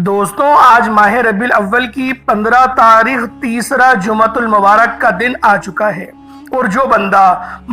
دوستوں، آج ماہ ربیع الاول کی 15 تاریخ تیسرا جمعۃ المبارک کا دن آ چکا ہے، اور جو بندہ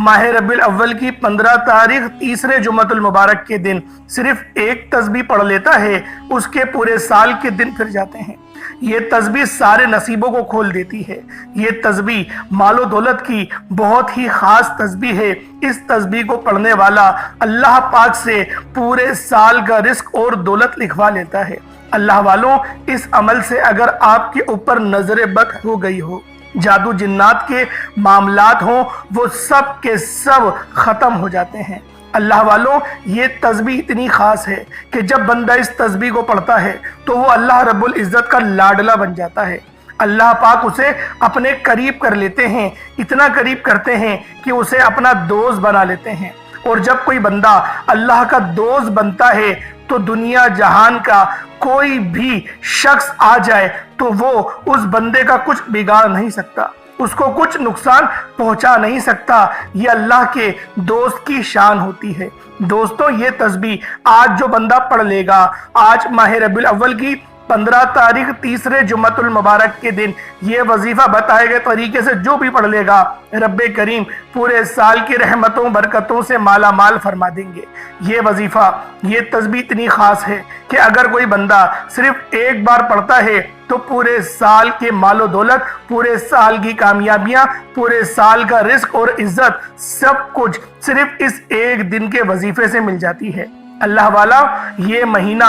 ماہ ربیع الاول کی 15 تاریخ تیسرے جمعۃ المبارک کے دن صرف ایک تسبیح پڑھ لیتا ہے، اس کے پورے سال کے دن پھر جاتے ہیں۔ یہ تسبیح سارے نصیبوں کو کھول دیتی ہے۔ یہ تسبیح مال و دولت کی بہت ہی خاص تسبیح ہے۔ اس تسبیح کو پڑھنے والا اللہ پاک سے پورے سال کا رزق اور دولت لکھوا لیتا ہے۔ اللہ والوں، اس عمل سے اگر آپ کے اوپر نظر بد ہو گئی ہو، جادو جنات کے معاملات ہوں، وہ سب کے سب ختم ہو جاتے ہیں۔ اللہ والوں، یہ تسبیح اتنی خاص ہے کہ جب بندہ اس تسبیح کو پڑھتا ہے تو وہ اللہ رب العزت کا لاڈلا بن جاتا ہے۔ اللہ پاک اسے اپنے قریب کر لیتے ہیں، اتنا قریب کرتے ہیں کہ اسے اپنا دوست بنا لیتے ہیں۔ اور جب کوئی بندہ اللہ کا دوست بنتا ہے تو دنیا جہان کا کوئی بھی شخص آ جائے تو وہ اس بندے کا کچھ بگاڑ نہیں سکتا، اس کو کچھ نقصان پہنچا نہیں سکتا۔ یہ اللہ کے دوست کی شان ہوتی ہے۔ دوستوں، یہ تسبیح آج جو بندہ پڑھ لے گا، آج ماہ ربیع الاول کی 15 تاریخ تیسرے جمعۃ المبارک کے دن یہ وظیفہ بتائے گئے طریقے سے جو بھی پڑھ لے گا، رب کریم پورے سال کی رحمتوں برکتوں سے مالا مال فرما دیں گے۔ یہ وظیفہ، یہ تسبیح اتنی خاص ہے کہ اگر کوئی بندہ صرف ایک بار پڑھتا ہے تو پورے سال کے مال و دولت، پورے سال کی کامیابیاں، پورے سال کا رزق اور عزت، سب کچھ صرف اس ایک دن کے وظیفے سے مل جاتی ہے۔ اللہ والا، یہ مہینہ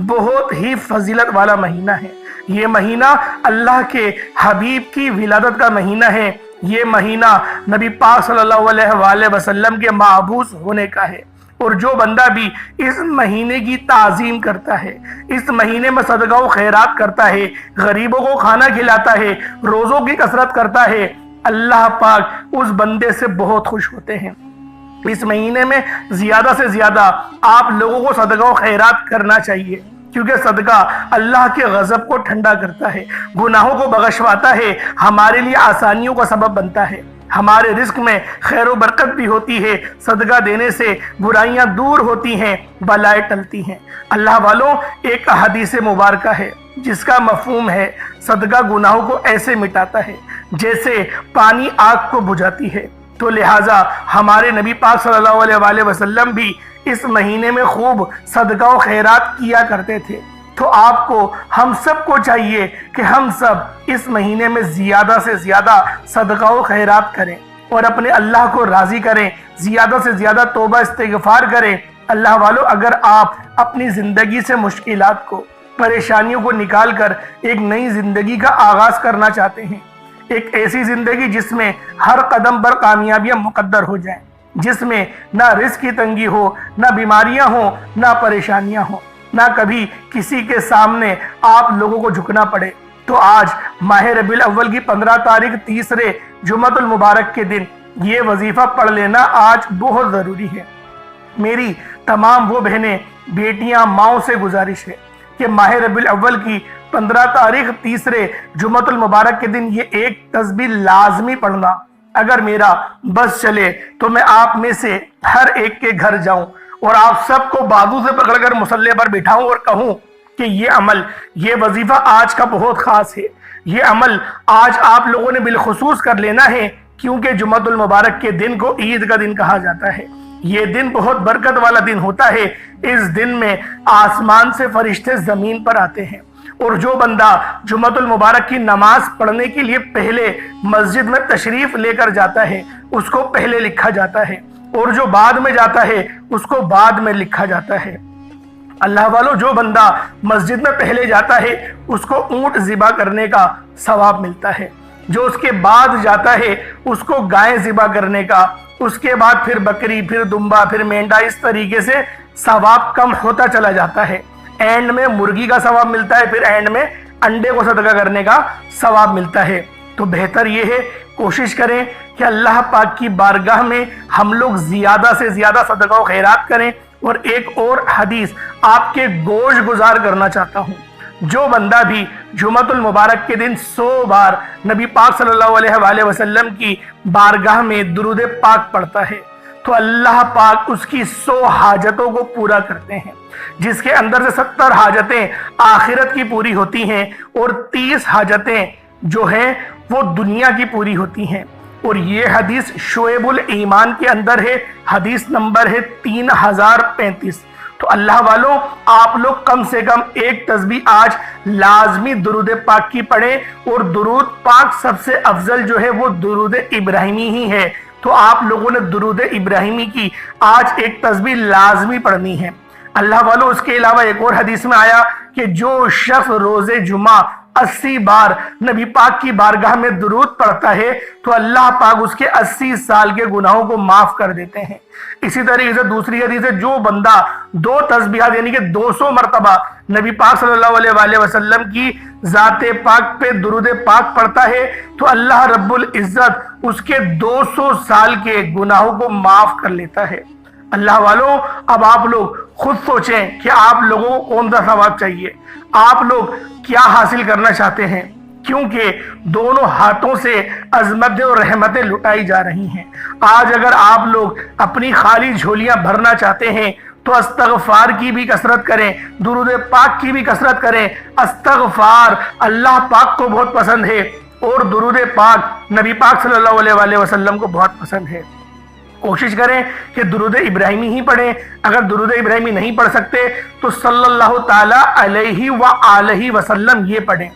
بہت ہی فضیلت والا مہینہ ہے۔ یہ مہینہ اللہ کے حبیب کی ولادت کا مہینہ ہے۔ یہ مہینہ نبی پاک صلی اللہ علیہ وآلہ وسلم کے مابعوث ہونے کا ہے۔ اور جو بندہ بھی اس مہینے کی تعظیم کرتا ہے، اس مہینے میں صدقہ و خیرات کرتا ہے، غریبوں کو کھانا کھلاتا ہے، روزوں کی کثرت کرتا ہے، اللہ پاک اس بندے سے بہت خوش ہوتے ہیں۔ اس مہینے میں زیادہ سے زیادہ آپ لوگوں کو صدقہ و خیرات کرنا چاہیے، کیونکہ صدقہ اللہ کے غضب کو ٹھنڈا کرتا ہے، گناہوں کو بخشواتا ہے، ہمارے لیے آسانیوں کا سبب بنتا ہے، ہمارے رزق میں خیر و برکت بھی ہوتی ہے۔ صدقہ دینے سے برائیاں دور ہوتی ہیں، بلائیں ٹلتی ہیں۔ اللہ والوں، ایک حدیث مبارکہ ہے جس کا مفہوم ہے، صدقہ گناہوں کو ایسے مٹاتا ہے جیسے پانی آگ کو بجھاتی ہے۔ تو لہٰذا ہمارے نبی پاک صلی اللہ علیہ وآلہ وسلم بھی اس مہینے میں خوب صدقہ و خیرات کیا کرتے تھے۔ تو آپ کو، ہم سب کو چاہیے کہ ہم سب اس مہینے میں زیادہ سے زیادہ صدقہ و خیرات کریں اور اپنے اللہ کو راضی کریں، زیادہ سے زیادہ توبہ استغفار کریں۔ اللہ والوں، اگر آپ اپنی زندگی سے مشکلات کو، پریشانیوں کو نکال کر ایک نئی زندگی کا آغاز کرنا چاہتے ہیں، ایک ایسی زندگی جس میں ہر قدم پر کامیابیاں مقدر ہو جائیں، جس میں نہ رزق کی تنگی ہو، نہ بیماریاں ہوں، نہ پریشانیاں ہوں، نہ کبھی کسی کے سامنے آپ لوگوں کو جھکنا پڑے، تو آج ماہ ربیع الاول کی 15 تاریخ تیسرے جمعۃ المبارک کے دن یہ وظیفہ پڑھ لینا آج بہت ضروری ہے۔ میری تمام وہ بہنیں، بیٹیاں، ماؤں سے گزارش ہے کہ ماہ ربیع الاول کی 15 تاریخ تیسرے جمعۃ المبارک کے دن یہ ایک تسبیح لازمی پڑھنا۔ اگر میرا بس چلے تو میں آپ میں سے ہر ایک کے گھر جاؤں اور آپ سب کو بازو سے پکڑ کر مصلی پر بٹھاؤں اور کہوں کہ یہ عمل، یہ وظیفہ آج کا بہت خاص ہے۔ یہ عمل آج آپ لوگوں نے بالخصوص کر لینا ہے، کیونکہ جمعۃ المبارک کے دن کو عید کا دن کہا جاتا ہے۔ یہ دن بہت برکت والا دن ہوتا ہے۔ اس دن میں آسمان سے فرشتے زمین پر آتے ہیں، اور جو بندہ جمعۃ المبارک کی نماز پڑھنے کے لیے پہلے مسجد میں تشریف لے کر جاتا ہے، اس کو پہلے لکھا جاتا ہے، اور جو بعد میں جاتا ہے اس کو بعد میں لکھا جاتا ہے۔ اللہ والوں، جو بندہ مسجد میں پہلے جاتا ہے اس کو اونٹ ذبح کرنے کا ثواب ملتا ہے، جو اس کے بعد جاتا ہے اس کو گائے ذبح کرنے کا، اس کے بعد پھر بکری، پھر دمبا، پھر مینڈا، اس طریقے سے ثواب کم ہوتا چلا جاتا ہے۔ اینڈ میں مرغی کا ثواب ملتا ہے، پھر اینڈ میں انڈے کو صدقہ کرنے کا ثواب ملتا ہے۔ تو بہتر یہ ہے، کوشش کریں کہ اللہ پاک کی بارگاہ میں ہم لوگ زیادہ سے زیادہ صدقہ و خیرات کریں۔ اور ایک اور حدیث آپ کے گوش گزار کرنا چاہتا ہوں، جو بندہ بھی جمعۃ المبارک کے دن 100 بار نبی پاک صلی اللہ علیہ وآلہ وسلم کی بارگاہ میں درود پاک پڑھتا ہے، تو اللہ پاک اس کی 100 حاجتوں کو پورا کرتے ہیں، جس کے اندر سے 70 حاجتیں آخرت کی پوری ہوتی ہیں اور 30 حاجتیں جو ہیں وہ دنیا کی پوری ہوتی ہیں۔ اور یہ حدیث شعب الایمان کے اندر ہے، حدیث نمبر ہے 3035۔ تو اللہ والوں، آپ لوگ کم سے کم ایک تسبیح آج لازمی درود پاک کی پڑھیں، اور درود پاک سب سے افضل جو ہے وہ درود ابراہیمی ہی ہے۔ تو آپ لوگوں نے درود ابراہیمی کی آج ایک تسبیح لازمی پڑھنی ہے۔ اللہ والوں، اس کے علاوہ ایک اور حدیث میں آیا کہ جو شخص روز جمعہ 80 بار نبی پاک کی بارگاہ میں درود پڑھتا ہے تو اللہ پاک اس کے 80 سال کے گناہوں کو معاف کر دیتے ہیں۔ اسی طریقے سے دوسری حدیث ہے، جو بندہ 2 تسبیحات یعنی کہ 200 مرتبہ نبی پاک صلی اللہ علیہ وآلہ وسلم کی ذات پاک پہ درود پاک پڑھتا ہے تو اللہ رب العزت اس کے 200 سال کے گناہوں کو معاف کر لیتا ہے۔ اللہ والوں، اب آپ لوگ خود سوچیں کہ آپ لوگوں کو کون سا ثواب چاہیے، آپ لوگ کیا حاصل کرنا چاہتے ہیں، کیونکہ دونوں ہاتھوں سے عظمتیں اور رحمتیں لٹائی جا رہی ہیں۔ آج اگر آپ لوگ اپنی خالی جھولیاں بھرنا چاہتے ہیں تو استغفار کی بھی کثرت کریں، درود پاک کی بھی کثرت کریں۔ استغفار اللہ پاک کو بہت پسند ہے اور درود پاک نبی پاک صلی اللہ علیہ وآلہ وسلم کو بہت پسند ہے۔ کوشش کریں کہ درود ابراہیمی ہی پڑھیں۔ اگر درود ابراہیمی نہیں پڑھ سکتے تو صلی اللہ تعالی علیہ وآلہ وسلم یہ پڑھیں۔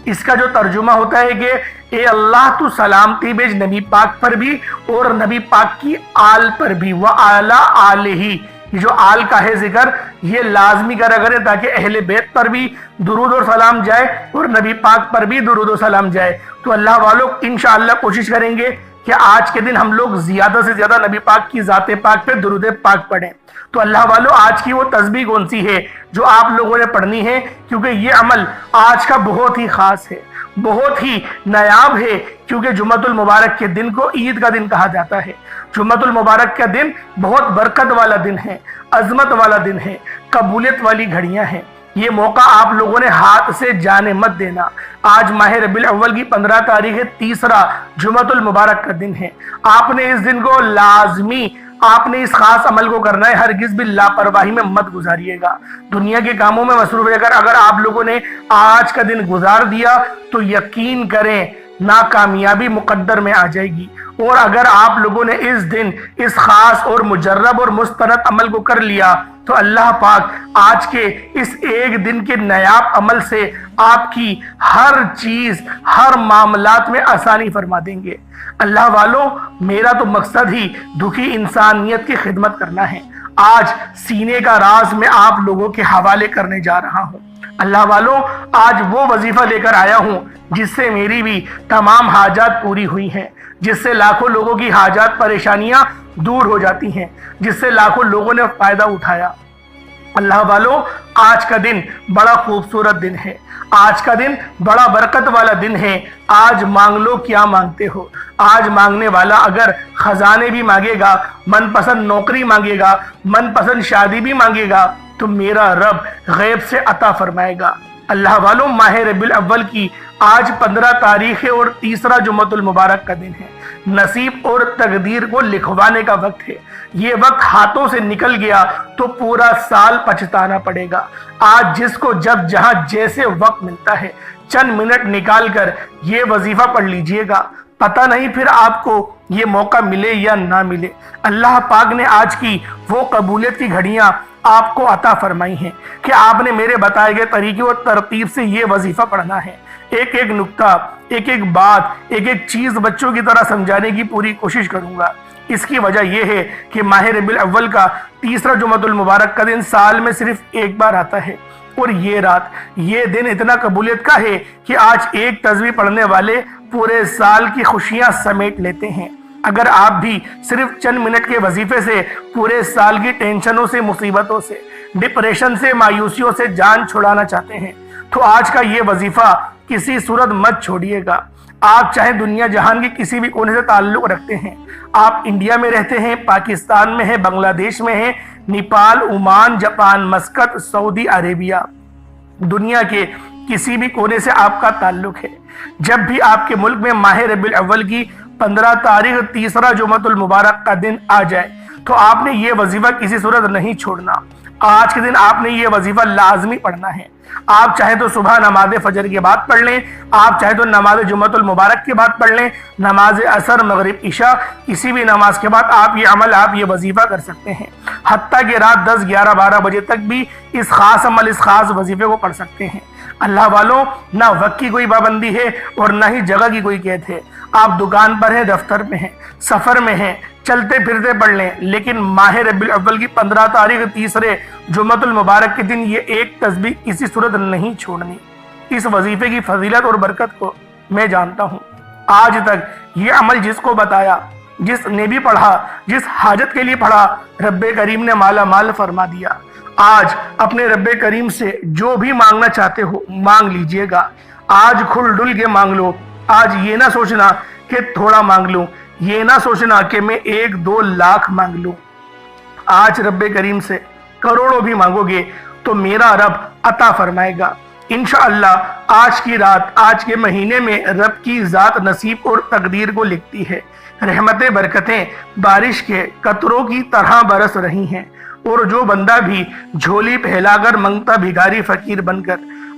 اس کا جو ترجمہ ہوتا ہے کہ اے اللہ تو سلامتی بھیج نبی پاک پر بھی اور نبی پاک کی آل پر بھی، وآلہ آلہ، یہ جو آل کا ہے ذکر یہ لازمی کرا کریں تاکہ اہل بیت پر بھی درود و سلام جائے اور نبی پاک پر بھی درود و سلام جائے۔ تو اللہ والوں انشاءاللہ کوشش کریں گے کہ آج کے دن ہم لوگ زیادہ سے زیادہ نبی پاک کی ذات پاک پہ درود پاک پڑھیں۔ تو اللہ والوں، آج کی وہ تسبیح کون سی ہے جو آپ لوگوں نے پڑھنی ہے، کیونکہ یہ عمل آج کا بہت ہی خاص ہے، بہت ہی نایاب ہے، کیونکہ جمعۃ المبارک کے دن کو عید کا دن کہا جاتا ہے۔ جمعۃ المبارک کا دن بہت برکت والا دن ہے، عظمت والا دن ہے، قبولیت والی گھڑیاں ہیں۔ یہ موقع آپ لوگوں نے ہاتھ سے جانے مت دینا۔ آج ماہ ربیع الاول کی 15 تاریخ ہے، تیسرا جمعۃ المبارک کا دن ہے۔ آپ نے اس دن کو لازمی، آپ نے اس خاص عمل کو کرنا ہے، ہرگز بھی لاپرواہی میں مت گزاریے گا۔ دنیا کے کاموں میں مصروف رہ کر اگر آپ لوگوں نے آج کا دن گزار دیا تو یقین کریں ناکامیابی مقدر میں آ جائے گی۔ اور اگر آپ لوگوں نے اس دن اس خاص اور مجرب اور مستند عمل کو کر لیا تو اللہ پاک آج کے اس ایک دن کے نایاب عمل سے آپ کی ہر چیز، ہر معاملات میں آسانی فرما دیں گے۔ اللہ والوں، میرا تو مقصد ہی دکھی انسانیت کی خدمت کرنا ہے۔ آج سینے کا راز میں آپ لوگوں کے حوالے کرنے جا رہا ہوں۔ اللہ والوں، آج وہ وظیفہ لے کر آیا ہوں جس سے میری بھی تمام حاجات پوری ہوئی ہیں، جس سے لاکھوں لوگوں کی حاجات پریشانیاں دور ہو جاتی ہیں، جس سے لاکھوں لوگوں نے فائدہ اٹھایا۔ اللہ والوں، آج کا دن بڑا خوبصورت دن ہے، آج کا دن بڑا برکت والا دن ہے۔ آج مانگ لو کیا مانگتے ہو۔ آج مانگنے والا اگر خزانے بھی مانگے گا، من پسند نوکری مانگے گا، من پسند شادی بھی مانگے گا تو میرا رب غیب سے عطا فرمائے گا۔ اللہ والوں، ماہ ربیع الاول کی آج 15 تاریخ ہے اور تیسرا جمعۃ المبارک کا دن ہے۔ نصیب اور تقدیر کو لکھوانے کا وقت ہے۔ یہ وقت ہاتھوں سے نکل گیا تو پورا سال پچھتانا پڑے گا۔ آج جس کو جب جہاں جیسے وقت ملتا ہے چند منٹ نکال کر یہ وظیفہ پڑھ لیجئے گا، پتہ نہیں پھر آپ کو یہ موقع ملے یا نہ ملے۔ اللہ پاک نے آج کی وہ قبولیت کی گھڑیاں آپ کو عطا فرمائی ہیں کہ آپ نے میرے بتائے گئے طریقے اور ترتیب سے یہ وظیفہ پڑھنا ہے۔ ایک ایک نکتہ، ایک ایک بات، ایک ایک چیز بچوں کی طرح سمجھانے کی پوری کوشش کروں گا۔ اس کی وجہ یہ ہے کہ ماہ ربیع الاول کا تیسرا جمعۃ المبارک کا دن سال میں صرف ایک بار آتا ہے، اور یہ رات، یہ دن اتنا قبولیت کا ہے کہ آج ایک تسبیح پڑھنے والے پورے سال کی خوشیاں سمیٹ لیتے ہیں۔ اگر آپ بھی صرف چند منٹ کے وظیفے سے پورے سال کی ٹینشنوں سے، مصیبتوں سے، ڈپریشن سے، مایوسیوں سے جان چھڑانا چاہتے ہیں تو آج کا یہ وظیفہ کسی صورت مت چھوڑیے گا۔ آپ چاہے دنیا جہان کے کسی بھی کونے سے تعلق رکھتے ہیں، آپ انڈیا میں رہتے ہیں، پاکستان میں ہیں، بنگلہ دیش میں ہیں، نیپال، عمان، جاپان، مسقط، سعودی عربیہ، دنیا کے کسی بھی کونے سے آپ کا تعلق ہے، جب بھی آپ کے ملک میں ماہ ربیع الاول کی 15 تاریخ تیسرا جمعۃ المبارک کا دن آ جائے تو آپ نے یہ وظیفہ کسی صورت نہیں چھوڑنا۔ آج کے دن آپ نے یہ وظیفہ لازمی پڑھنا ہے۔ آپ چاہے تو صبح نماز فجر کے بعد پڑھ لیں، آپ چاہے تو نماز جمعۃ المبارک کے بعد پڑھ لیں، نماز عصر مغرب عشاء کسی بھی نماز کے بعد آپ یہ وظیفہ کر سکتے ہیں۔ حتیٰ کہ رات 10 11 12 بجے تک بھی اس خاص وظیفے کو پڑھ سکتے ہیں۔ اللہ والوں، نہ وقت کی کوئی پابندی ہے اور نہ ہی جگہ کی کوئی قید ہے۔ آپ دکان پر ہیں، دفتر میں ہیں، سفر میں ہیں، چلتے پھرتے پڑھ لیں، لیکن ماہ ربیع الاول کی 15 تاریخ تیسرے جمعۃ المبارک کے دن یہ ایک تسبیح کسی صورت نہیں چھوڑنی۔ اس وظیفے کی فضیلت اور برکت کو میں جانتا ہوں۔ آج تک یہ عمل جس کو بتایا، جس نے بھی پڑھا، جس حاجت کے لیے پڑھا، رب کریم نے مالا مال فرما دیا۔ آج اپنے رب کریم سے جو بھی مانگنا چاہتے ہو مانگ لیجئے گا۔ آج کھل ڈل کے مانگ لو۔ آج یہ نہ سوچنا کہ تھوڑا مانگ لوں، یہ نہ سوچنا کہ میں 1 2 لاکھ مانگ لوں۔ آج رب کریم سے کروڑوں بھی مانگو گے تو میرا رب عطا فرمائے گا انشاءاللہ۔ آج کی رات، آج کے مہینے میں رب کی ذات نصیب اور تقدیر کو لکھتی ہے۔ رحمتیں برکتیں بارش کے قطروں کی طرح برس رہی ہیں، اور جو بندہ بھی جھولی پھیلا کر منگتا بھیکاری فقیر بن کر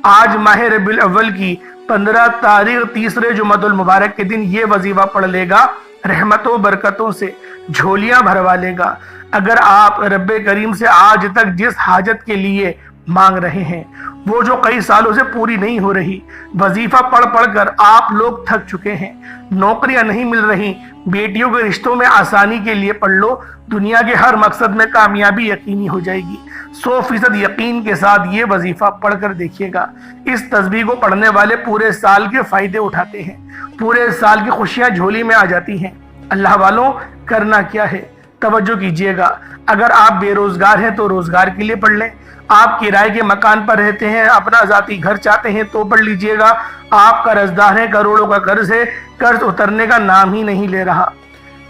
آج ماہ ربیع الاول کی 15 تاریخ تیسرے جمعۃ المبارک کے دن یہ وظیفہ پڑھ لے گا، رحمتوں برکتوں سے جھولیاں بھروا لے گا۔ اگر آپ رب کریم سے آج تک جس حاجت کے لیے مانگ رہے ہیں وہ جو کئی سالوں سے پوری نہیں ہو رہی، وظیفہ پڑھ پڑھ کر آپ لوگ تھک چکے ہیں، نوکریاں نہیں مل رہی، بیٹیوں کے رشتوں میں آسانی کے لیے پڑھ لو، دنیا کے ہر مقصد میں کامیابی یقینی ہو جائے گی۔ 100% یقین کے ساتھ یہ وظیفہ پڑھ کر دیکھیے گا۔ اس تسبیح کو پڑھنے والے پورے سال کے فائدے اٹھاتے ہیں، پورے سال کی خوشیاں جھولی میں آ جاتی ہیں۔ اللہ والوں، کرنا کیا ہے؟ توجہ کیجئے گا۔ اگر آپ بے روزگار ہیں تو روزگار کے لیے پڑھ لیں۔ آپ کرائے کے مکان پر رہتے ہیں، اپنا ذاتی گھر چاہتے ہیں تو پڑھ لیجئے گا۔ آپ قرضدار ہیں، کروڑوں کا قرض ہے، قرض اترنے کا نام ہی نہیں لے رہا،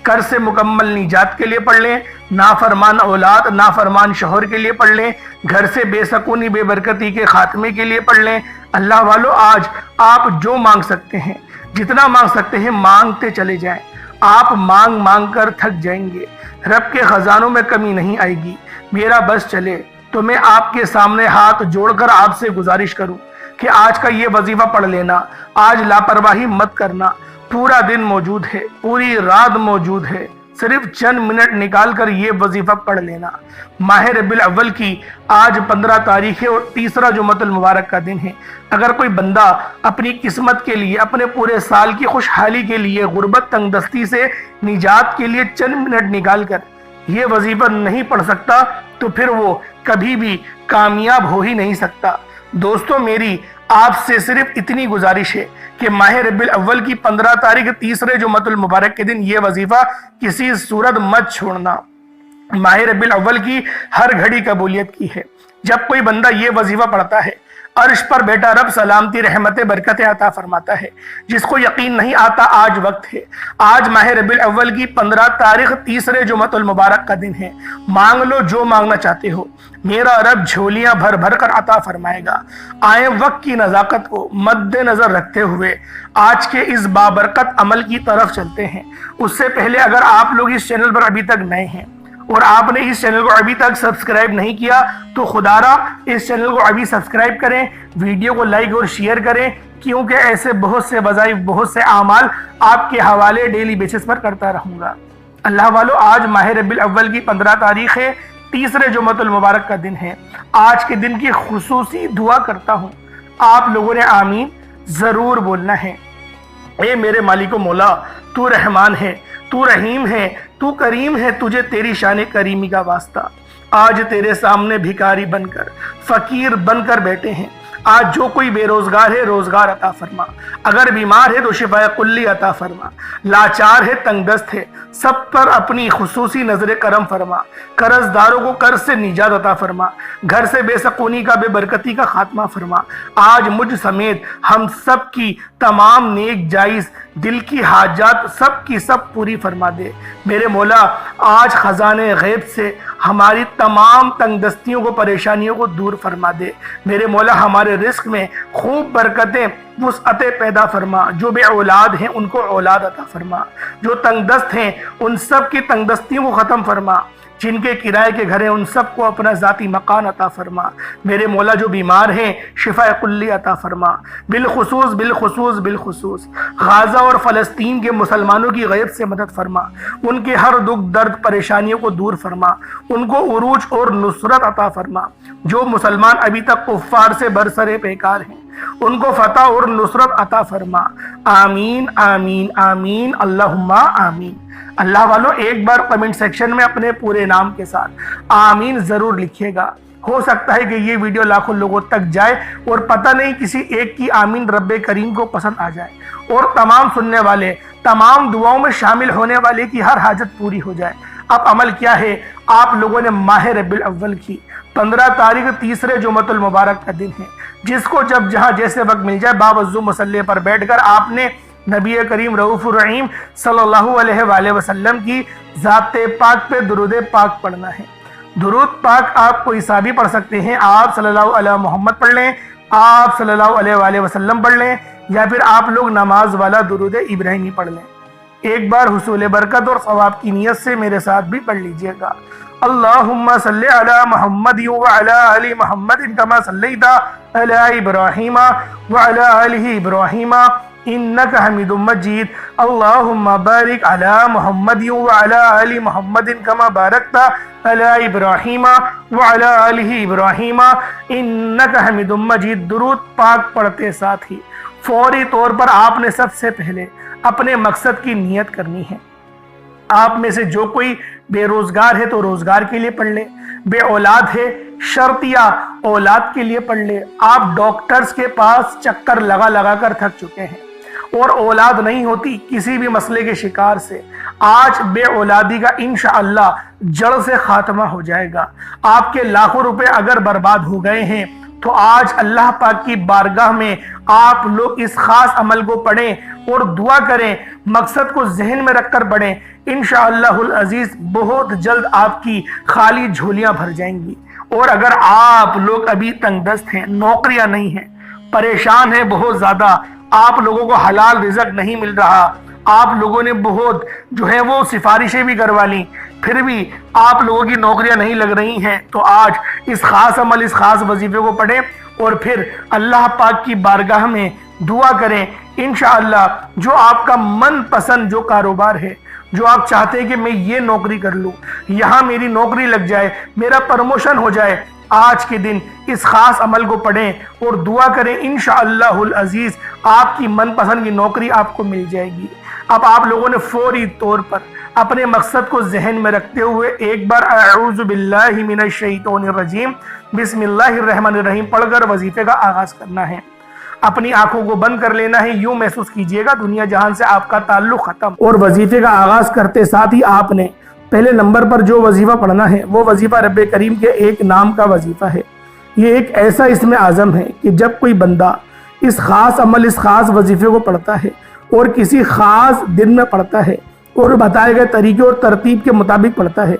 قرض سے مکمل نجات کے لیے پڑھ لیں۔ نافرمان اولاد، نافرمان شوہر کے لیے پڑھ لیں۔ گھر سے بے سکونی، بے برکتی کے خاتمے کے لیے پڑھ لیں۔ اللہ والو، آج آپ جو مانگ سکتے ہیں، جتنا مانگ سکتے ہیں، مانگتے چلے جائیں۔ آپ مانگ مانگ کر تھک جائیں گے، رب کے خزانوں میں کمی نہیں آئے گی۔ میرا بس چلے تو میں آپ کے سامنے ہاتھ جوڑ کر آپ سے گزارش کروں کہ آج کا یہ وظیفہ پڑھ لینا، آج لاپرواہی مت کرنا۔ پورا دن موجود ہے، پوری رات موجود ہے، صرف چند منٹ نکال کر یہ وظیفہ پڑھ لینا۔ ماہ ربیع الاول کی آج 15 تاریخ ہے اور تیسرا جمعۃ المبارک کا دن ہے۔ اگر کوئی بندہ اپنی قسمت کے لیے، اپنے پورے سال کی خوشحالی کے لیے، غربت تنگ دستی سے نجات کے لیے چند منٹ نکال کر یہ وظیفہ نہیں پڑھ سکتا تو پھر وہ کبھی بھی کامیاب ہو ہی نہیں سکتا۔ دوستو، میری آپ سے صرف اتنی گزارش ہے کہ ماہ ربیع الاول کی 15 تاریخ تیسرے جمعۃ المبارک کے دن یہ وظیفہ کسی صورت مت چھوڑنا۔ ماہ ربیع الاول کی ہر گھڑی قبولیت کی ہے۔ جب کوئی بندہ یہ وظیفہ پڑھتا ہے، عرش پر بیٹا رب سلامتی رحمتیں برکتیں عطا فرماتا ہے۔ جس کو یقین نہیں آتا، آج وقت ہے۔ آج ماہ ربیع الاول کی 15 تاریخ تیسرے جمعۃ المبارک کا دن ہے۔ مانگ لو جو مانگنا چاہتے ہو، میرا رب جھولیاں بھر بھر کر عطا فرمائے گا۔ آئیں وقت کی نزاکت کو مد نظر رکھتے ہوئے آج کے اس بابرکت عمل کی طرف چلتے ہیں۔ اس سے پہلے اگر آپ لوگ اس چینل پر ابھی تک نئے ہیں اور آپ نے اس چینل کو ابھی تک سبسکرائب نہیں کیا تو خدارا اس چینل کو ابھی سبسکرائب کریں، ویڈیو کو لائک اور شیئر کریں، کیونکہ ایسے بہت سے وظائف، بہت سے اعمال آپ کے حوالے ڈیلی بیسس پر کرتا رہوں گا۔ اللہ والو، آج ماہ ربیع الاول کی 15 تاریخ ہے، تیسرے جمعۃ المبارک کا دن ہے۔ آج کے دن کی خصوصی دعا کرتا ہوں، آپ لوگوں نے آمین ضرور بولنا ہے۔ اے میرے مالک و مولا، تو رحمان ہے، تو رحیم ہے، تو کریم ہے، تجھے تیری شان کریمی کا واسطہ۔ آج تیرے سامنے بھکاری بن کر، فقیر بن کر بیٹھے ہیں۔ آج جو کوئی بے روزگار ہے، روزگار عطا فرما۔ اگر بیمار ہے تو شفا کلی عطا فرما۔ لاچار ہے، تنگ دست ہے، سب پر اپنی خصوصی نظر کرم فرما۔ قرض داروں کو قرض سے نجات عطا فرما۔ گھر سے بے سکونی کا، بے برکتی کا خاتمہ فرما۔ آج مجھ سمیت ہم سب کی تمام نیک جائز دل کی حاجات سب کی سب پوری فرما دے۔ میرے مولا، آج خزانے غیب سے ہماری تمام تنگ دستیوں کو، پریشانیوں کو دور فرما دے۔ میرے مولا، ہمارے رزق میں خوب برکتیں، وسعتیں پیدا فرما۔ جو بے اولاد ہیں ان کو اولاد عطا فرما۔ جو تنگ دست ہیں ان سب کی تنگ دستیوں کو ختم فرما۔ جن کے کرائے کے گھر ہیں ان سب کو اپنا ذاتی مکان عطا فرما۔ میرے مولا جو بیمار ہیں شفا کلی عطا فرما۔ بالخصوص غازہ اور فلسطین کے مسلمانوں کی غیب سے مدد فرما، ان کے ہر دکھ درد پریشانیوں کو دور فرما، ان کو عروج اور نصرت عطا فرما۔ جو مسلمان ابھی تک کفار سے برسرے پیکار ہیں ان کو فتح اور نصرت عطا فرما۔ آمین آمین آمین اللہم آمین۔ اللہ والو ایک بار کمنٹ سیکشن میں اپنے پورے نام کے ساتھ آمین ضرور لکھیے گا۔ ہو سکتا ہے کہ یہ ویڈیو لاکھوں لوگوں تک جائے اور پتہ نہیں کسی ایک کی آمین رب کریم کو پسند آ جائے اور تمام سننے والے تمام دعاؤں میں شامل ہونے والے کی ہر حاجت پوری ہو جائے۔ اب عمل کیا ہے؟ آپ لوگوں نے ماہ ربیع الاول کی 15 تاریخ تیسرے جمعۃ المبارک کا دن ہے، جس کو جب جہاں جیسے وقت مل جائے باوضو مصلی پر بیٹھ کر آپ نے نبی کریم رؤوف الرحیم صلی اللہ علیہ وآلہ وسلم کی ذات پاک پہ درود پاک پڑھنا ہے۔ درود پاک آپ کوئی سا بھی پڑھ سکتے ہیں، آپ صلی اللہ علیہ محمد پڑھ لیں، آپ صلی اللہ علیہ وآلہ وسلم پڑھ لیں، یا پھر آپ لوگ نماز والا درود ابراہیمی پڑھ لیں۔ ایک بار حصول برکت اور ثواب کی نیت سے میرے ساتھ بھی پڑھ لیجئے گا۔ اللہم صلی علی محمد وعلی آل محمد کما صلیت علی ابراہیم وعلی آل ابراہیم انک حمید مجید۔ اللہم بارک علی محمد وعلی آل محمد کما بارکت علی ابراہیم وعلی آل ابراہیم انک حمید مجید۔ درود پاک پڑھتے ساتھ ہی فوری طور پر آپ نے سب سے پہلے اپنے مقصد کی نیت کرنی ہے۔ آپ میں سے جو کوئی بے روزگار ہے تو روزگار کے لیے پڑھ لے، بے اولاد ہے شرطیہ اولاد کے لیے پڑھ لے۔ آپ ڈاکٹرز کے پاس چکر لگا لگا کر تھک چکے ہیں اور اولاد نہیں ہوتی کسی بھی مسئلے کے شکار سے، آج بے اولادی کا انشاءاللہ جڑ سے خاتمہ ہو جائے گا۔ آپ کے لاکھوں روپے اگر برباد ہو گئے ہیں تو آج اللہ پاک کی بارگاہ میں آپ لوگ اس خاص عمل کو پڑھیں اور دعا کریں، مقصد کو ذہن میں رکھ کر پڑھیں۔ انشاءاللہ العزیز بہت جلد آپ کی خالی جھولیاں بھر جائیں گی۔ اور اگر آپ لوگ ابھی تنگ دست ہیں، نوکریاں نہیں ہیں، پریشان ہیں بہت زیادہ، آپ لوگوں کو حلال رزق نہیں مل رہا، آپ لوگوں نے بہت وہ سفارشیں بھی کروا لیں پھر بھی آپ لوگوں کی نوکریاں نہیں لگ رہی ہیں، تو آج اس خاص عمل اس خاص وظیفے کو پڑھیں اور پھر اللہ پاک کی بارگاہ میں دعا کریں۔ انشاءاللہ جو آپ کا من پسند جو کاروبار ہے، جو آپ چاہتے ہیں کہ میں یہ نوکری کر لوں، یہاں میری نوکری لگ جائے، میرا پروموشن ہو جائے، آج کے دن اس خاص عمل کو پڑھیں اور دعا کریں، انشاءاللہ العزیز آپ کی من پسند کی نوکری آپ کو مل جائے گی۔ اب آپ لوگوں نے فوری طور پر اپنے مقصد کو ذہن میں رکھتے ہوئے ایک بار اعوذ باللہ من الشیطان الرجیم بسم اللہ الرحمن الرحیم پڑھ کر وظیفے کا آغاز کرنا ہے۔ اپنی آنکھوں کو بند کر لینا ہے، یوں محسوس کیجئے گا دنیا جہان سے آپ کا تعلق ختم۔ اور وظیفے کا آغاز کرتے ساتھ ہی آپ نے پہلے نمبر پر جو وظیفہ پڑھنا ہے وہ وظیفہ رب کریم کے ایک نام کا وظیفہ ہے۔ یہ ایک ایسا اسم اعظم ہے کہ جب کوئی بندہ اس خاص عمل اس خاص وظیفے کو پڑھتا ہے اور کسی خاص دن میں پڑھتا ہے اور بتائے گئے طریقے اور ترتیب کے مطابق پڑھتا ہے،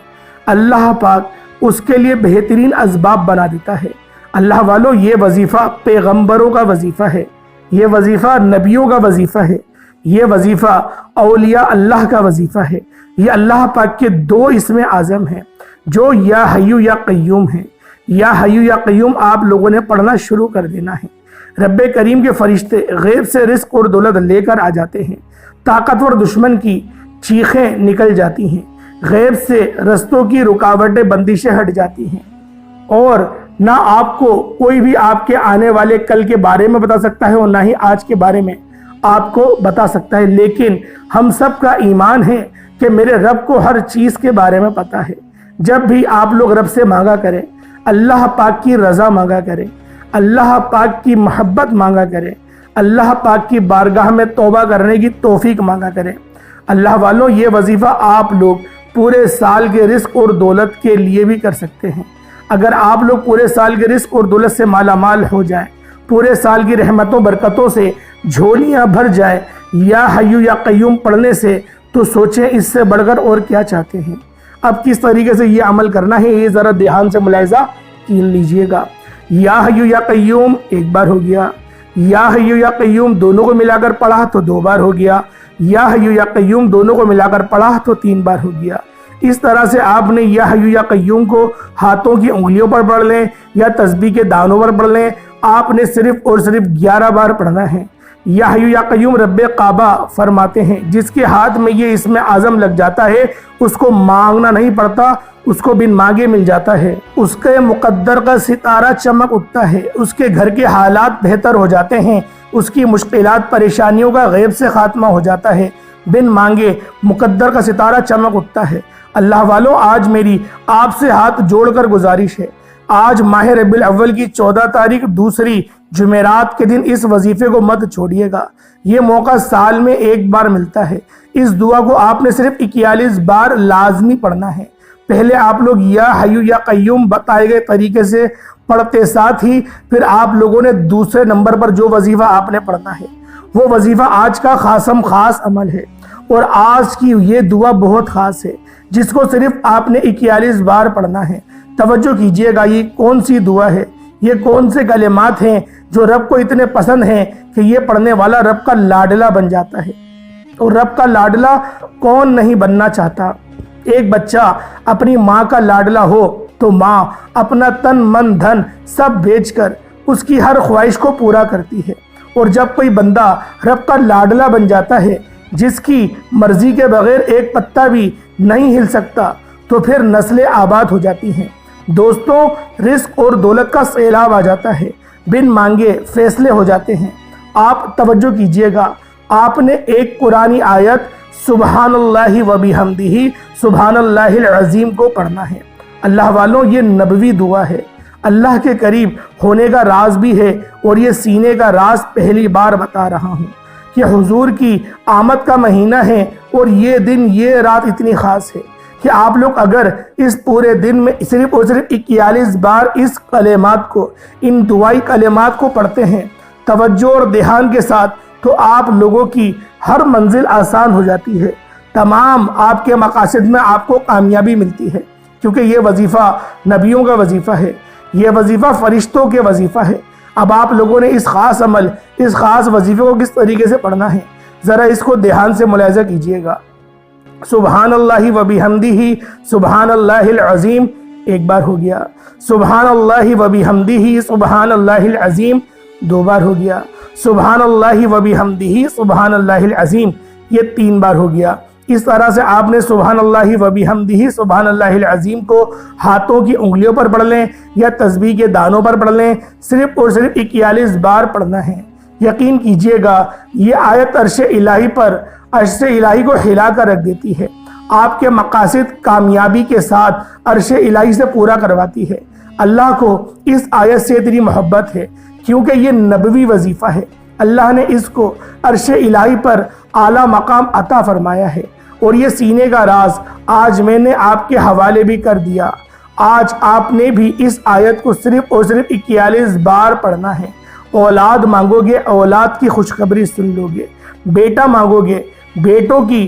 اللہ پاک اس کے لیے بہترین اسباب بنا دیتا ہے۔ اللہ والو یہ وظیفہ پیغمبروں کا وظیفہ ہے، یہ وظیفہ نبیوں کا وظیفہ ہے، یہ وظیفہ اولیاء اللہ کا وظیفہ ہے، یہ اللہ پاک کے دو اسم اعظم ہیں جو یا حیو یا قیوم ہیں۔ یا حیو یا قیوم آپ لوگوں نے پڑھنا شروع کر دینا ہے۔ رب کریم کے فرشتے غیب سے رزق اور دولت لے کر آ جاتے ہیں، طاقتور دشمن کی چیخیں نکل جاتی ہیں، غیب سے رستوں کی رکاوٹیں بندشیں ہٹ جاتی ہیں، اور نہ آپ کو کوئی بھی آپ کے آنے والے کل کے بارے میں بتا سکتا ہے اور نہ ہی آج کے بارے میں آپ کو بتا سکتا ہے، لیکن ہم سب کا ایمان ہے کہ میرے رب کو ہر چیز کے بارے میں پتا ہے۔ جب بھی آپ لوگ رب سے مانگا کریں، اللہ پاک کی رضا مانگا کریں، اللہ پاک کی محبت مانگا کریں، اللہ پاک کی بارگاہ میں توبہ کرنے کی توفیق مانگا کریں۔ اللہ والوں یہ وظیفہ آپ لوگ پورے سال کے رزق اور دولت کے لیے بھی کر سکتے ہیں۔ اگر آپ لوگ پورے سال کے رزق اور دولت سے مالا مال ہو جائیں، پورے سال کی رحمتوں برکتوں سے جھولیاں بھر جائے یا حیو یا قیوم پڑھنے سے، تو سوچیں اس سے بڑھ کر اور کیا چاہتے ہیں۔ اب کس طریقے سے یہ عمل کرنا ہے یہ ذرا دھیان سے ملاحظہ کر لیجئے گا۔ یا حیو یا قیوم ایک بار ہو گیا، یا حیو یا قیوم دونوں کو ملا کر پڑھا تو 2 بار ہو گیا، یا حیو یا قیوم دونوں کو ملا کر پڑھا تو 3 بار ہو گیا۔ اس طرح سے آپ نے یا حیو یا قیوم کو ہاتھوں کی انگلیوں پر پڑھ لیں یا تسبیح کے دانوں پر پڑھ لیں، آپ نے صرف اور صرف 11 بار پڑھنا ہے۔ یا حیو یا قیوم رب کعبہ فرماتے ہیں جس کے ہاتھ میں یہ اسم اعظم لگ جاتا ہے اس کو مانگنا نہیں پڑتا، اس کو بن مانگے مل جاتا ہے، اس کے مقدر کا ستارہ چمک اٹھتا ہے، اس کے گھر کے حالات بہتر ہو جاتے ہیں، اس کی مشکلات پریشانیوں کا غیب سے خاتمہ ہو جاتا ہے، بن مانگے مقدر کا ستارہ چمک اٹھتا ہے۔ اللہ والو، آج میری آپ سے ہاتھ جوڑ کر گزارش ہے، آج ماہ ربیع الاول کی 14 تاریخ دوسری جمعرات کے دن اس وظیفے کو مت چھوڑیے گا۔ یہ موقع سال میں ایک بار ملتا ہے۔ اس دعا کو آپ نے صرف 41 بار لازمی پڑھنا ہے۔ پہلے آپ لوگ یا حیو یا قیوم بتائے گئے طریقے سے پڑھتے، ساتھ ہی پھر آپ لوگوں نے دوسرے نمبر پر جو وظیفہ آپ نے پڑھنا ہے وہ وظیفہ آج کا خاص عمل ہے، اور آج کی یہ دعا بہت خاص ہے جس کو صرف آپ نے 41 بار پڑھنا ہے۔ توجہ کیجئے گا، یہ کون سی دعا ہے، یہ کون سے کلمات ہیں جو رب کو اتنے پسند ہیں کہ یہ پڑھنے والا رب کا لاڈلا بن جاتا ہے۔ اور رب کا لاڈلا کون نہیں بننا چاہتا؟ ایک بچہ اپنی ماں کا لاڈلا ہو تو ماں اپنا تن من دھن سب بیچ کر اس کی ہر خواہش کو پورا کرتی ہے، اور جب کوئی بندہ رب کا لاڈلا بن جاتا ہے جس کی مرضی کے بغیر ایک پتا بھی نہیں ہل سکتا تو پھر نسلیں آباد ہو جاتی ہیں۔ دوستوں، رزق اور دولت کا سیلاب آ جاتا ہے، بن مانگے فیصلے ہو جاتے ہیں۔ آپ توجہ کیجئے گا، آپ نے ایک قرآنی آیت سبحان اللہ و بحمدہ سبحان اللہ العظیم کو پڑھنا ہے۔ اللہ والوں، یہ نبوی دعا ہے، اللہ کے قریب ہونے کا راز بھی ہے، اور یہ سینے کا راز پہلی بار بتا رہا ہوں کہ حضور کی آمد کا مہینہ ہے، اور یہ دن یہ رات اتنی خاص ہے کہ آپ لوگ اگر اس پورے دن میں صرف اور صرف 41 بار اس کلمات کو، ان دعائی کلمات کو پڑھتے ہیں توجہ اور دھیان کے ساتھ، تو آپ لوگوں کی ہر منزل آسان ہو جاتی ہے، تمام آپ کے مقاصد میں آپ کو کامیابی ملتی ہے، کیونکہ یہ وظیفہ نبیوں کا وظیفہ ہے، یہ وظیفہ فرشتوں کے وظیفہ ہے۔ اب آپ لوگوں نے اس خاص عمل، اس خاص وظیفے کو کس طریقے سے پڑھنا ہے، ذرا اس کو دھیان سے ملاحظہ کیجئے گا۔ سبحان اللہ و بحمدہ سبحان اللہ العظیم ایک بار ہو گیا، سبحان اللہ و بحمدہ سبحان اللہ العظیم 2 بار ہو گیا، سبحان اللہ و بحمدہ سبحان اللہ العظیم یہ 3 بار ہو گیا۔ اس طرح سے آپ نے سبحان اللہ و بحمدہ سبحان اللہ العظیم کو ہاتھوں کی انگلیوں پر پڑھ لیں یا تسبیح کے دانوں پر پڑھ لیں، صرف اور صرف 41 بار پڑھنا ہے۔ یقین کیجئے گا، یہ آیت عرش الہی پر، عرش الہی کو ہلا کر رکھ دیتی ہے، آپ کے مقاصد کامیابی کے ساتھ عرش الہی سے پورا کرواتی ہے۔ اللہ کو اس آیت سے اتنی محبت ہے کیونکہ یہ نبوی وظیفہ ہے، اللہ نے اس کو عرش الہی پر اعلیٰ مقام عطا فرمایا ہے، اور یہ سینے کا راز آج میں نے آپ کے حوالے بھی کر دیا۔ آج آپ نے بھی اس آیت کو صرف اور صرف 41 بار پڑھنا ہے۔ اولاد مانگو گے، اولاد کی خوشخبری سن لو گے، بیٹا مانگو گے، بیٹوں کی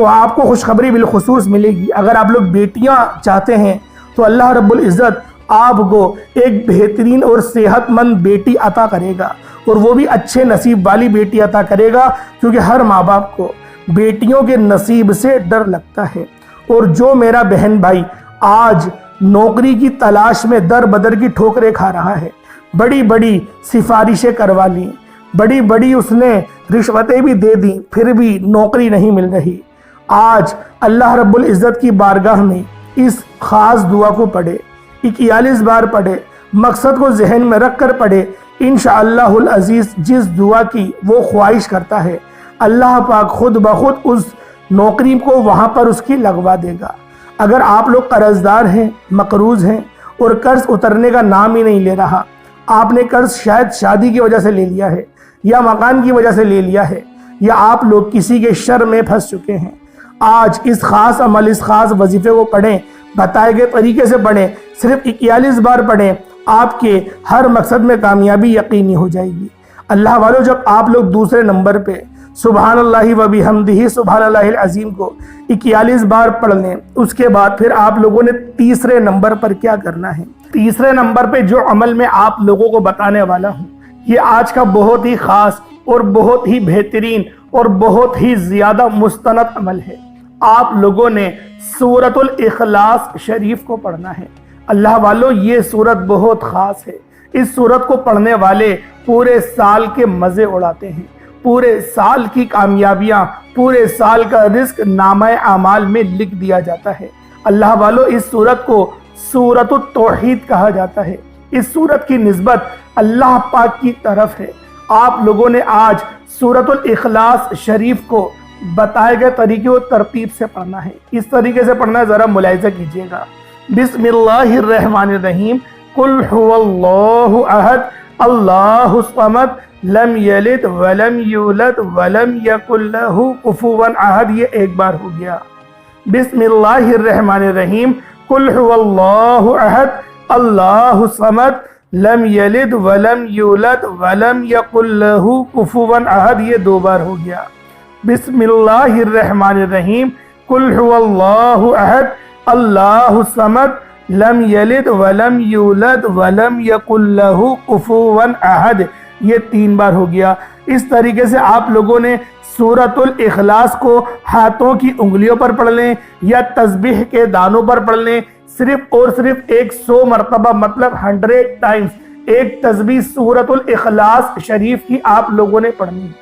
آپ کو خوشخبری بالخصوص ملے گی۔ اگر آپ لوگ بیٹیاں چاہتے ہیں تو اللہ رب العزت آپ کو ایک بہترین اور صحت مند بیٹی عطا کرے گا، اور وہ بھی اچھے نصیب والی بیٹی عطا کرے گا، کیونکہ ہر ماں باپ کو بیٹیوں کے نصیب سے ڈر لگتا ہے۔ اور جو میرا بہن بھائی آج نوکری کی تلاش میں در بدر کی ٹھوکریں کھا رہا ہے، بڑی بڑی سفارشیں کروا لیں، بڑی بڑی اس نے رشوتیں بھی دے دیں، پھر بھی نوکری نہیں مل رہی، آج اللہ رب العزت کی بارگاہ میں اس خاص دعا کو پڑھے، 41 بار پڑھے، مقصد کو ذہن میں رکھ کر پڑھے۔ انشاءاللہ العزیز جس دعا کی وہ خواہش کرتا ہے، اللہ پاک خود بخود اس نوکری کو وہاں پر اس کی لگوا دے گا۔ اگر آپ لوگ قرض دار ہیں، مقروض ہیں، اور قرض اترنے کا نام ہی نہیں لے رہا، آپ نے قرض شاید شادی کی وجہ سے لے لیا ہے، یا مکان کی وجہ سے لے لیا ہے، یا آپ لوگ کسی کے شر میں پھنس چکے ہیں، آج اس خاص عمل، اس خاص وظیفے کو پڑھیں، بتائے گئے طریقے سے پڑھیں، صرف 41 بار پڑھیں، آپ کے ہر مقصد میں کامیابی یقینی ہو جائے گی۔ اللہ والوں، جب آپ لوگ دوسرے نمبر پہ سبحان اللہ و بحمدہ سبحان اللہ العظیم کو 41 بار پڑھ لیں، اس کے بعد پھر آپ لوگوں نے تیسرے نمبر پر کیا کرنا ہے؟ تیسرے نمبر پہ جو عمل میں آپ لوگوں کو بتانے والا ہوں، یہ آج کا بہت ہی خاص اور بہت ہی بہترین اور بہت ہی زیادہ مستند عمل ہے۔ آپ لوگوں نے سورۃ الاخلاص شریف کو پڑھنا ہے۔ اللہ والو، یہ سورت بہت خاص ہے۔ اس سورت کو پڑھنے والے پورے سال کے مزے اڑاتے ہیں، پورے سال کی کامیابیاں، پورے سال کا رزق نامہ اعمال میں لکھ دیا جاتا ہے۔ اللہ والو، اس سورت کو سورۃ التوحید کہا جاتا ہے۔ اس سورت کی نسبت اللہ پاک کی طرف ہے۔ آپ لوگوں نے آج سورۃ الاخلاص شریف کو بتائے گئے طریقے و ترتیب سے پڑھنا ہے۔ اس طریقے سے پڑھنا ہے، ذرا ملاحظہ کیجئے گا۔ بسم اللہ الرحمن الرحیم، قل هو اللہ احد اللہ الصمد لم یلد ولم یولد ولم یکن لہ کفوا احد۔ یہ ایک بار ہو گیا۔ بسم اللہ الرحمن الرحیم، قل هو اللہ احد اللہ الصمد لم یلد ولم یولد ولم یکن لہ کفوا احد۔ یہ دو بار ہو گیا۔ بسم اللہ الرحمن الرحیم، قل هو اللہ احد اللہ الصمد لم یلد ولم یولد ولم یکن لہ کفوا احد۔ یہ تین بار ہو گیا۔ اس طریقے سے آپ لوگوں نے سورۃ الاخلاص کو ہاتھوں کی انگلیوں پر پڑھ لیں یا تسبیح کے دانوں پر پڑھ لیں، صرف اور صرف 100 مرتبہ، مطلب 100 ٹائمز ایک تسبیح سورۃ الاخلاص شریف کی آپ لوگوں نے پڑھنی ہے۔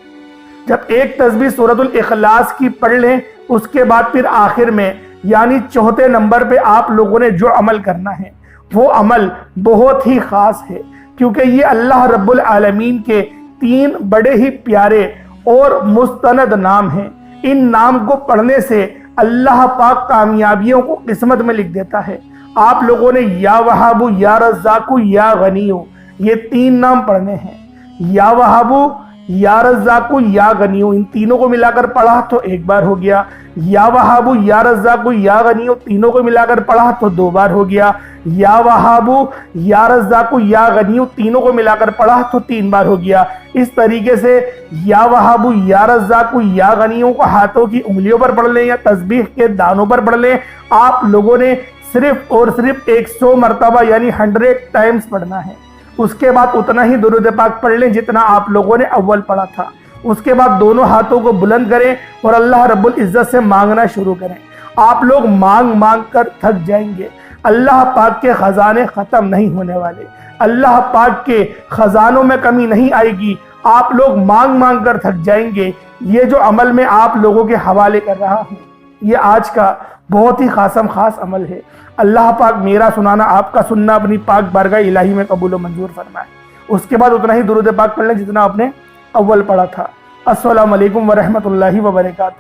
جب ایک تسبیح سورۃ الاخلاص کی پڑھ لیں، اس کے بعد پھر آخر میں یعنی چوتھے نمبر پہ آپ لوگوں نے جو عمل کرنا ہے وہ عمل بہت ہی خاص ہے، کیونکہ یہ اللہ رب العالمین کے 3 بڑے ہی پیارے اور مستند نام ہیں۔ ان نام کو پڑھنے سے اللہ پاک کامیابیوں کو قسمت میں لکھ دیتا ہے۔ آپ لوگوں نے یا وہابو، یا رزاقو، یا غنیو، یہ 3 نام پڑھنے ہیں۔ یا وہابو، یا رزاقو، یا غنیو، ان تینوں کو ملا کر پڑھا تو ایک بار ہو گیا۔ یا وہابو، یا رزاقو، یا غنیو، تینوں کو ملا کر پڑھا تو 2 بار ہو گیا۔ یا وہابو، یا رزاقو، یا غنیو، تینوں کو ملا کر پڑھا تو 3 بار ہو گیا۔ اس طریقے سے یا وہابو، یا رزاقو، یا غنیو کو ہاتھوں کی انگلیوں پر پڑھ لیں یا تسبیح کے دانوں پر پڑھ لیں۔ آپ لوگوں نے صرف اور صرف 100 مرتبہ یعنی 100 ٹائمز پڑھنا ہے۔ اس کے بعد اتنا ہی درود پاک پڑھ لیں جتنا آپ لوگوں نے اول پڑھا تھا۔ اس کے بعد دونوں ہاتھوں کو بلند کریں اور اللہ رب العزت سے مانگنا شروع کریں۔ آپ لوگ مانگ مانگ کر تھک جائیں گے۔ اللہ پاک کے خزانے ختم نہیں ہونے والے، اللہ پاک کے خزانوں میں کمی نہیں آئے گی۔ آپ لوگ مانگ مانگ کر تھک جائیں گے۔ یہ جو عمل میں آپ لوگوں کے حوالے کر رہا ہوں، یہ آج کا بہت ہی خاص عمل ہے۔ اللہ پاک میرا سنانا، آپ کا سننا اپنی پاک بارگاہ الہی میں قبول و منظور فرمائے۔ اس کے بعد اتنا ہی درود پاک پڑھ لیں جتنا آپ نے اول پڑھا تھا۔ السلام علیکم ورحمۃ اللہ وبرکاتہ۔